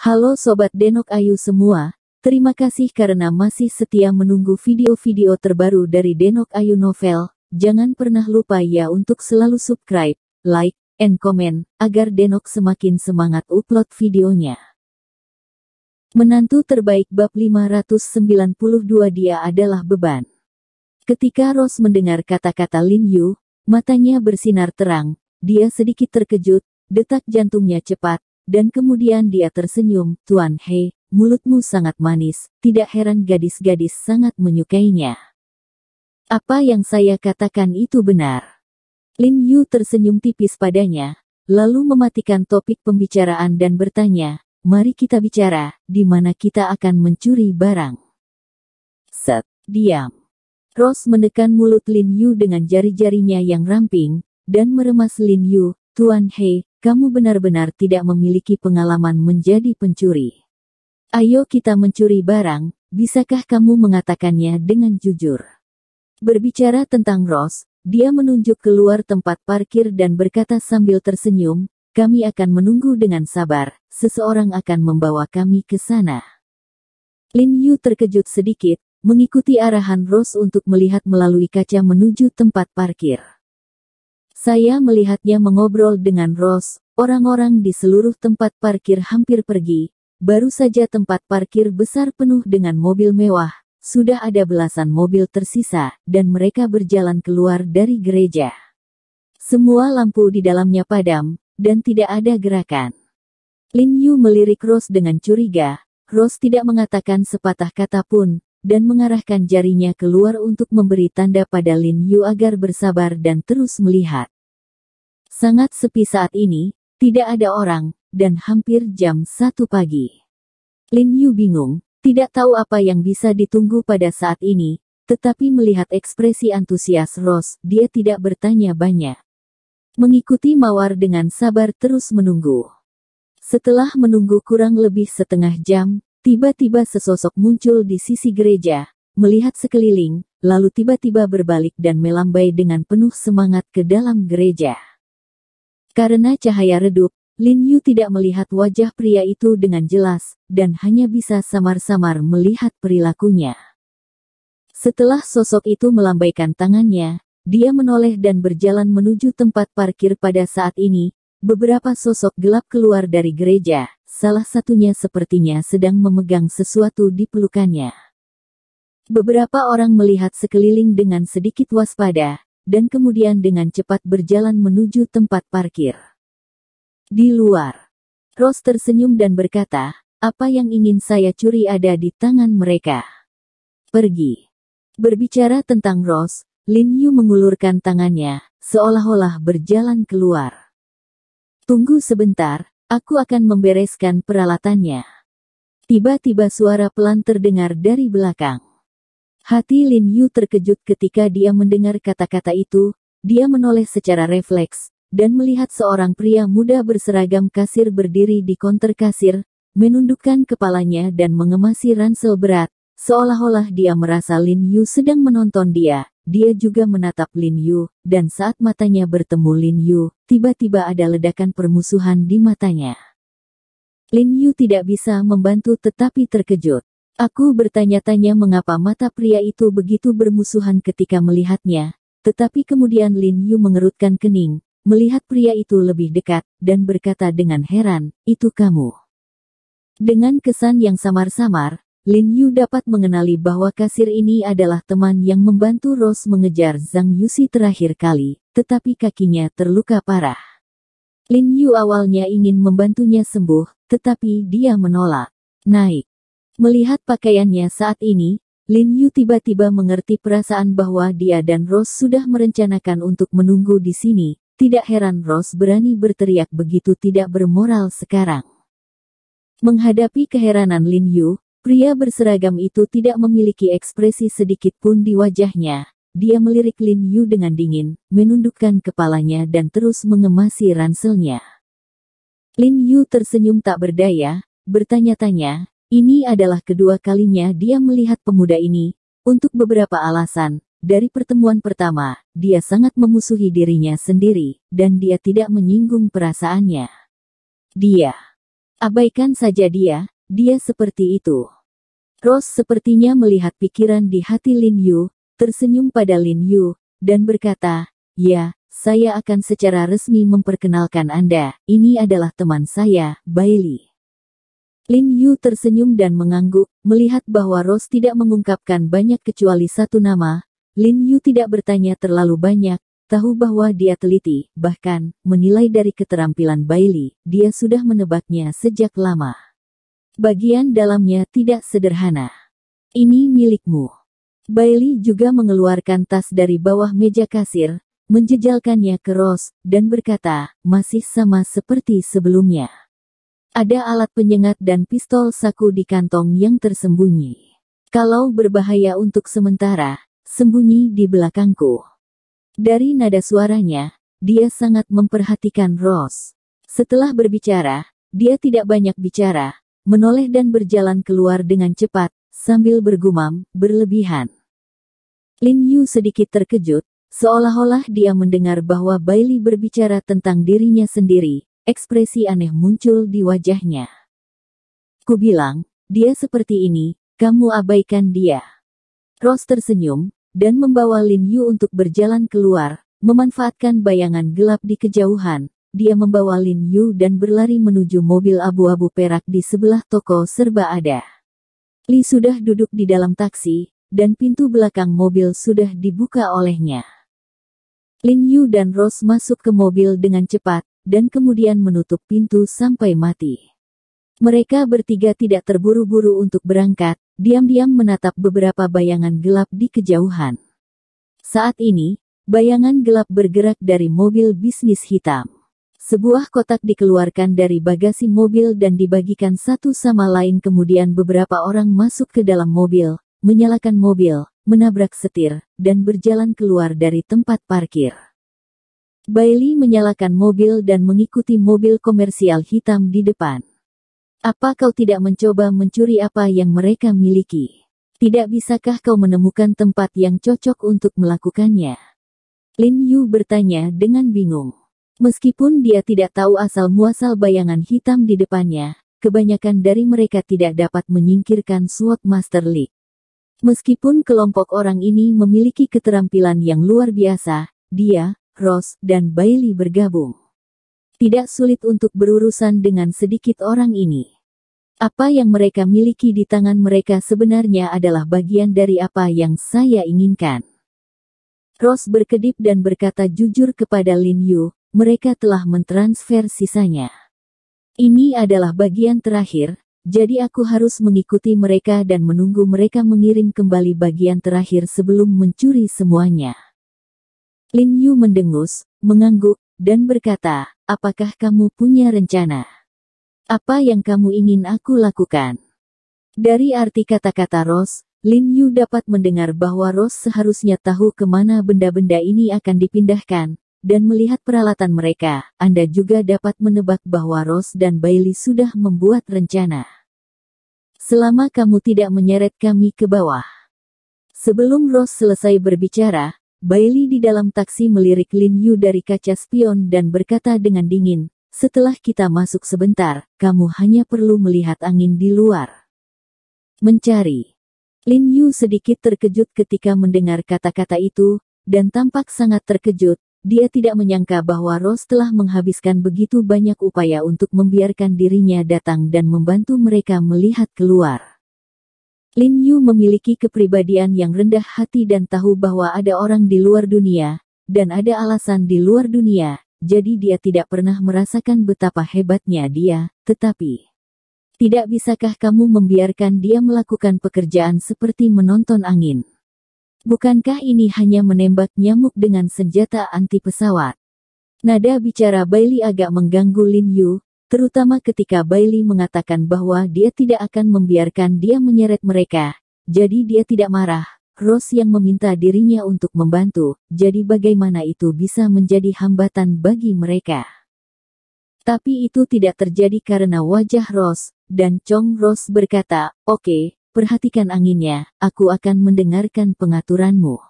Halo Sobat Denok Ayu semua, terima kasih karena masih setia menunggu video-video terbaru dari Denok Ayu Novel. Jangan pernah lupa ya untuk selalu subscribe, like, and comment, agar Denok semakin semangat upload videonya. Menantu terbaik bab 592 dia adalah beban. Ketika Rose mendengar kata-kata Lin Yu, matanya bersinar terang, dia sedikit terkejut, detak jantungnya cepat. Dan kemudian dia tersenyum, Tuan He, mulutmu sangat manis, tidak heran gadis-gadis sangat menyukainya. Apa yang saya katakan itu benar. Lin Yu tersenyum tipis padanya, lalu mematikan topik pembicaraan dan bertanya, mari kita bicara, di mana kita akan mencuri barang. Set, diam. Rose menekan mulut Lin Yu dengan jari-jarinya yang ramping, dan meremas Lin Yu, Tuan He, kamu benar-benar tidak memiliki pengalaman menjadi pencuri. Ayo kita mencuri barang, bisakah kamu mengatakannya dengan jujur? Berbicara tentang Rose, dia menunjuk keluar tempat parkir dan berkata sambil tersenyum, kami akan menunggu dengan sabar, seseorang akan membawa kami ke sana. Lin Yu terkejut sedikit, mengikuti arahan Rose untuk melihat melalui kaca menuju tempat parkir. Saya melihatnya mengobrol dengan Rose, orang-orang di seluruh tempat parkir hampir pergi, baru saja tempat parkir besar penuh dengan mobil mewah, sudah ada belasan mobil tersisa, dan mereka berjalan keluar dari gereja. Semua lampu di dalamnya padam, dan tidak ada gerakan. Lin Yu melirik Rose dengan curiga, Rose tidak mengatakan sepatah kata pun, dan mengarahkan jarinya keluar untuk memberi tanda pada Lin Yu agar bersabar dan terus melihat. Sangat sepi saat ini, tidak ada orang, dan hampir jam 1 pagi. Lin Yu bingung, tidak tahu apa yang bisa ditunggu pada saat ini, tetapi melihat ekspresi antusias Rose, dia tidak bertanya banyak. Mengikuti mawar dengan sabar terus menunggu. Setelah menunggu kurang lebih setengah jam, tiba-tiba sesosok muncul di sisi gereja, melihat sekeliling, lalu tiba-tiba berbalik dan melambai dengan penuh semangat ke dalam gereja. Karena cahaya redup, Lin Yu tidak melihat wajah pria itu dengan jelas, dan hanya bisa samar-samar melihat perilakunya. Setelah sosok itu melambaikan tangannya, dia menoleh dan berjalan menuju tempat parkir. Pada saat ini, beberapa sosok gelap keluar dari gereja, salah satunya sepertinya sedang memegang sesuatu di pelukannya. Beberapa orang melihat sekeliling dengan sedikit waspada, dan kemudian dengan cepat berjalan menuju tempat parkir. Di luar, Rose tersenyum dan berkata, apa yang ingin saya curi ada di tangan mereka. Pergi. Berbicara tentang Rose, Lin Yu mengulurkan tangannya, seolah-olah berjalan keluar. Tunggu sebentar, aku akan membereskan peralatannya. Tiba-tiba suara pelan terdengar dari belakang. Hati Lin Yu terkejut ketika dia mendengar kata-kata itu, dia menoleh secara refleks, dan melihat seorang pria muda berseragam kasir berdiri di konter kasir, menundukkan kepalanya dan mengemasi ransel berat, seolah-olah dia merasa Lin Yu sedang menonton dia juga menatap Lin Yu, dan saat matanya bertemu Lin Yu, tiba-tiba ada ledakan permusuhan di matanya. Lin Yu tidak bisa membantu tetapi terkejut. Aku bertanya-tanya mengapa mata pria itu begitu bermusuhan ketika melihatnya, tetapi kemudian Lin Yu mengerutkan kening, melihat pria itu lebih dekat, dan berkata dengan heran, itu kamu. Dengan kesan yang samar-samar, Lin Yu dapat mengenali bahwa kasir ini adalah teman yang membantu Rose mengejar Zhang Yuxi terakhir kali, tetapi kakinya terluka parah. Lin Yu awalnya ingin membantunya sembuh, tetapi dia menolak. Naik. Melihat pakaiannya saat ini, Lin Yu tiba-tiba mengerti perasaan bahwa dia dan Rose sudah merencanakan untuk menunggu di sini. Tidak heran Rose berani berteriak begitu tidak bermoral sekarang. Menghadapi keheranan Lin Yu, pria berseragam itu tidak memiliki ekspresi sedikit pun di wajahnya. Dia melirik Lin Yu dengan dingin, menundukkan kepalanya dan terus mengemasi ranselnya. Lin Yu tersenyum tak berdaya, bertanya-tanya. Ini adalah kedua kalinya dia melihat pemuda ini, untuk beberapa alasan. Dari pertemuan pertama, dia sangat memusuhi dirinya sendiri, dan dia tidak menyinggung perasaannya. Dia Abaikan saja dia seperti itu. Rose sepertinya melihat pikiran di hati Lin Yu, tersenyum pada Lin Yu, dan berkata, "Ya, saya akan secara resmi memperkenalkan Anda, ini adalah teman saya, Bailey." Lin Yu tersenyum dan mengangguk, melihat bahwa Rose tidak mengungkapkan banyak kecuali satu nama. Lin Yu tidak bertanya terlalu banyak, tahu bahwa dia teliti, bahkan, menilai dari keterampilan Bailey, dia sudah menebaknya sejak lama. Bagian dalamnya tidak sederhana. "Ini milikmu." Bailey juga mengeluarkan tas dari bawah meja kasir, menjejalkannya ke Rose, dan berkata, "Masih sama seperti sebelumnya. Ada alat penyengat dan pistol saku di kantong yang tersembunyi. Kalau berbahaya untuk sementara, sembunyi di belakangku." Dari nada suaranya, dia sangat memperhatikan Rose. Setelah berbicara, dia tidak banyak bicara, menoleh dan berjalan keluar dengan cepat, sambil bergumam, berlebihan. Lin Yu sedikit terkejut, seolah-olah dia mendengar bahwa Bailey berbicara tentang dirinya sendiri, ekspresi aneh muncul di wajahnya. "Kubilang, dia seperti ini, kamu abaikan dia." Rose tersenyum, dan membawa Lin Yu untuk berjalan keluar, memanfaatkan bayangan gelap di kejauhan. Dia membawa Lin Yu dan berlari menuju mobil abu-abu perak di sebelah toko serba ada. Li sudah duduk di dalam taksi, dan pintu belakang mobil sudah dibuka olehnya. Lin Yu dan Rose masuk ke mobil dengan cepat, dan kemudian menutup pintu sampai mati. Mereka bertiga tidak terburu-buru untuk berangkat, diam-diam menatap beberapa bayangan gelap di kejauhan. Saat ini, bayangan gelap bergerak dari mobil bisnis hitam. Sebuah kotak dikeluarkan dari bagasi mobil dan dibagikan satu sama lain, kemudian beberapa orang masuk ke dalam mobil, menyalakan mobil, menabrak setir, dan berjalan keluar dari tempat parkir. Bailey menyalakan mobil dan mengikuti mobil komersial hitam di depan. "Apa kau tidak mencoba mencuri apa yang mereka miliki? Tidak bisakah kau menemukan tempat yang cocok untuk melakukannya?" Lin Yu bertanya dengan bingung. Meskipun dia tidak tahu asal-muasal bayangan hitam di depannya, kebanyakan dari mereka tidak dapat menyingkirkan SWAT Master League. Meskipun kelompok orang ini memiliki keterampilan yang luar biasa, dia, Rose, dan Bailey bergabung. Tidak sulit untuk berurusan dengan sedikit orang ini. Apa yang mereka miliki di tangan mereka sebenarnya adalah bagian dari apa yang saya inginkan. Rose berkedip dan berkata jujur kepada Lin Yu, mereka telah mentransfer sisanya. "Ini adalah bagian terakhir, jadi aku harus mengikuti mereka dan menunggu mereka mengirim kembali bagian terakhir sebelum mencuri semuanya." Lin Yu mendengus, mengangguk, dan berkata, "Apakah kamu punya rencana? Apa yang kamu ingin aku lakukan?" Dari arti kata-kata Rose, Lin Yu dapat mendengar bahwa Rose seharusnya tahu kemana benda-benda ini akan dipindahkan, dan melihat peralatan mereka, Anda juga dapat menebak bahwa Rose dan Bailey sudah membuat rencana. "Selama kamu tidak menyeret kami ke bawah." Sebelum Rose selesai berbicara, Bailey di dalam taksi melirik Lin Yu dari kaca spion dan berkata dengan dingin, "Setelah kita masuk sebentar, kamu hanya perlu melihat angin di luar." Mencari. Lin Yu sedikit terkejut ketika mendengar kata-kata itu, dan tampak sangat terkejut. Dia tidak menyangka bahwa Rose telah menghabiskan begitu banyak upaya untuk membiarkan dirinya datang dan membantu mereka melihat keluar. Lin Yu memiliki kepribadian yang rendah hati dan tahu bahwa ada orang di luar dunia, dan ada alasan di luar dunia, jadi dia tidak pernah merasakan betapa hebatnya dia, tetapi tidak bisakah kamu membiarkan dia melakukan pekerjaan seperti menonton angin? Bukankah ini hanya menembak nyamuk dengan senjata anti pesawat? Nada bicara Bailey agak mengganggu Lin Yu, terutama ketika Bailey mengatakan bahwa dia tidak akan membiarkan dia menyeret mereka, jadi dia tidak marah. Rose yang meminta dirinya untuk membantu, jadi bagaimana itu bisa menjadi hambatan bagi mereka? Tapi itu tidak terjadi karena wajah Rose, dan Chong Rose berkata, "Oke, perhatikan anginnya, aku akan mendengarkan pengaturanmu."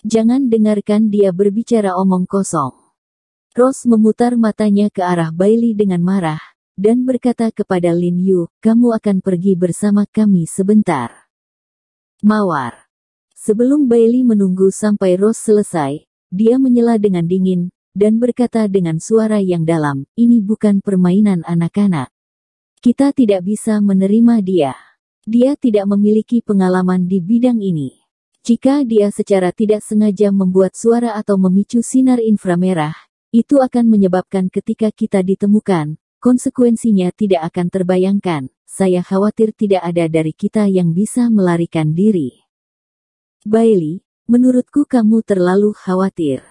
Jangan dengarkan dia berbicara omong kosong. Rose memutar matanya ke arah Bailey dengan marah, dan berkata kepada Lin Yu, kamu akan pergi bersama kami sebentar. Mawar. Sebelum Bailey menunggu sampai Rose selesai, dia menyela dengan dingin, dan berkata dengan suara yang dalam, ini bukan permainan anak-anak. Kita tidak bisa menerima dia. Dia tidak memiliki pengalaman di bidang ini. Jika dia secara tidak sengaja membuat suara atau memicu sinar inframerah, itu akan menyebabkan ketika kita ditemukan, konsekuensinya tidak akan terbayangkan. Saya khawatir tidak ada dari kita yang bisa melarikan diri. Bailey, menurutku kamu terlalu khawatir.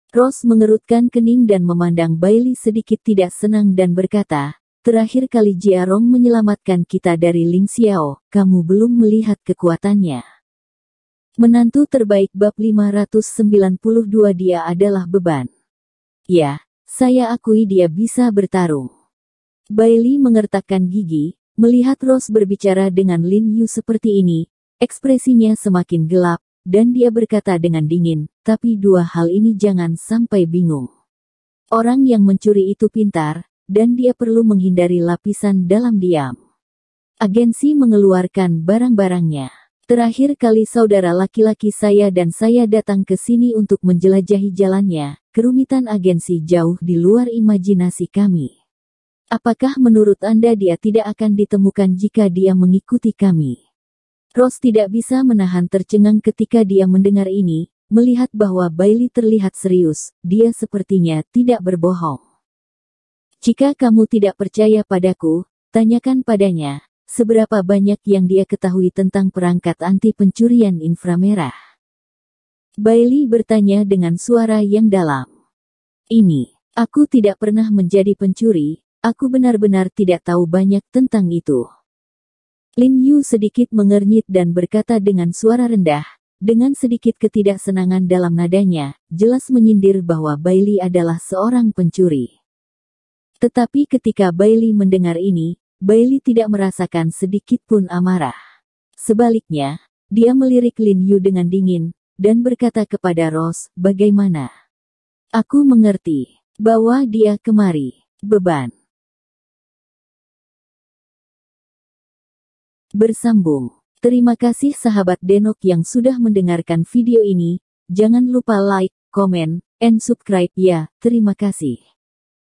Rose mengerutkan kening dan memandang Bailey sedikit tidak senang dan berkata, terakhir kali Jiarong menyelamatkan kita dari Ling Xiao, kamu belum melihat kekuatannya. Menantu terbaik bab 592 dia adalah beban. Ya, saya akui dia bisa bertarung. Bailey mengertakkan gigi, melihat Rose berbicara dengan Lin Yu seperti ini, ekspresinya semakin gelap, dan dia berkata dengan dingin, tapi dua hal ini jangan sampai bingung. Orang yang mencuri itu pintar, dan dia perlu menghindari lapisan dalam diam. Agensi mengeluarkan barang-barangnya. Terakhir kali saudara laki-laki saya dan saya datang ke sini untuk menjelajahi jalannya, kerumitan agensi jauh di luar imajinasi kami. Apakah menurut Anda dia tidak akan ditemukan jika dia mengikuti kami? Rose tidak bisa menahan tercengang ketika dia mendengar ini, melihat bahwa Bailey terlihat serius, dia sepertinya tidak berbohong. Jika kamu tidak percaya padaku, tanyakan padanya. Seberapa banyak yang dia ketahui tentang perangkat anti pencurian inframerah? Bailey bertanya dengan suara yang dalam. Ini, aku tidak pernah menjadi pencuri, aku benar-benar tidak tahu banyak tentang itu. Lin Yu sedikit mengernyit dan berkata dengan suara rendah, dengan sedikit ketidaksenangan dalam nadanya, jelas menyindir bahwa Bailey adalah seorang pencuri. Tetapi ketika Bailey mendengar ini, Bailey tidak merasakan sedikit pun amarah. Sebaliknya, dia melirik Lin Yu dengan dingin, dan berkata kepada Rose, bagaimana? Aku mengerti, bawa dia kemari, beban. Bersambung. Terima kasih sahabat Denok yang sudah mendengarkan video ini, jangan lupa like, komen, and subscribe ya, terima kasih.